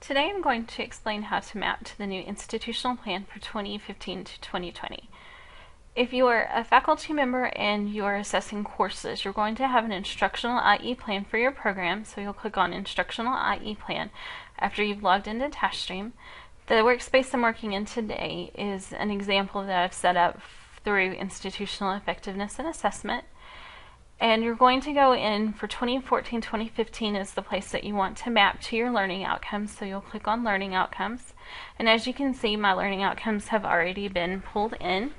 Today I'm going to explain how to map to the new institutional plan for 2015 to 2020. If you are a faculty member and you are assessing courses, you're going to have an instructional IE plan for your program, so you'll click on Instructional IE Plan after you've logged into TaskStream. The workspace I'm working in today is an example that I've set up through Institutional Effectiveness and Assessment. And you're going to go in for 2014-2015 is the place that you want to map to your learning outcomes, so you'll click on Learning Outcomes. And as you can see, my learning outcomes have already been pulled in.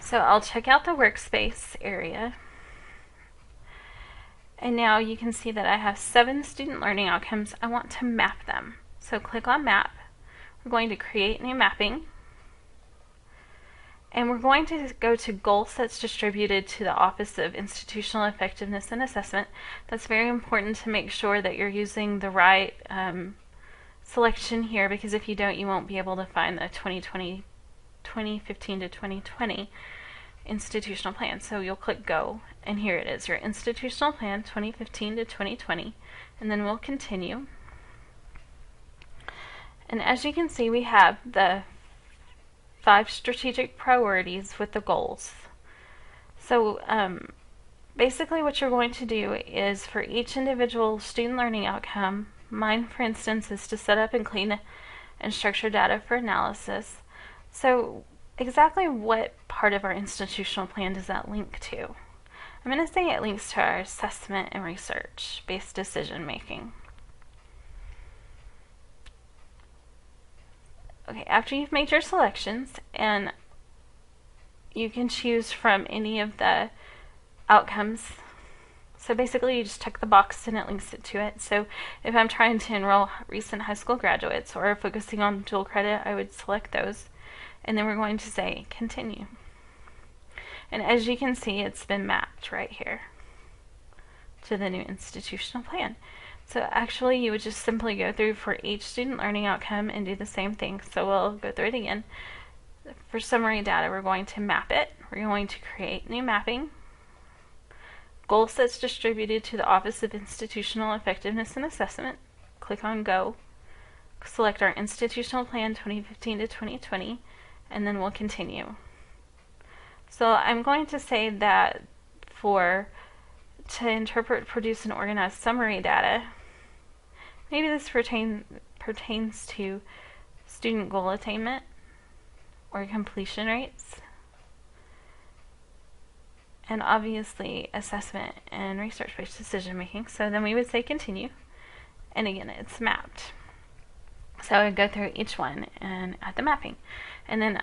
So I'll check out the workspace area. And now you can see that I have 7 student learning outcomes. I want to map them. So click on Map. We're going to create new mapping. And we're going to go to Goal Sets Distributed to the Office of Institutional Effectiveness and Assessment. That's very important to make sure that you're using the right selection here, because if you don't, you won't be able to find the 2015 to 2020 institutional plan. So you'll click Go, and here it is, your institutional plan 2015 to 2020, and then we'll continue. And as you can see, we have the 5 strategic priorities with the goals. So basically what you're going to do is for each individual student learning outcome, mine for instance is to set up and clean and structure data for analysis. So exactly what part of our institutional plan does that link to? I'm going to say it links to our assessment and research-based decision making. Okay, after you've made your selections, and you can choose from any of the outcomes. So basically you just check the box and it links it to it. So if I'm trying to enroll recent high school graduates or focusing on dual credit, I would select those. And then we're going to say continue. And as you can see, it's been mapped right here to the new institutional plan. So actually you would just simply go through for each student learning outcome and do the same thing. So we'll go through it again. For summary data, we're going to map it. We're going to create new mapping. Goal sets distributed to the Office of Institutional Effectiveness and Assessment. Click on Go. Select our institutional plan 2015 to 2020, and then we'll continue. So I'm going to say that to interpret, produce, and organize summary data, maybe this pertains to student goal attainment or completion rates, and obviously assessment and research-based decision making. So then we would say continue, and again it's mapped. So I would go through each one and add the mapping, and then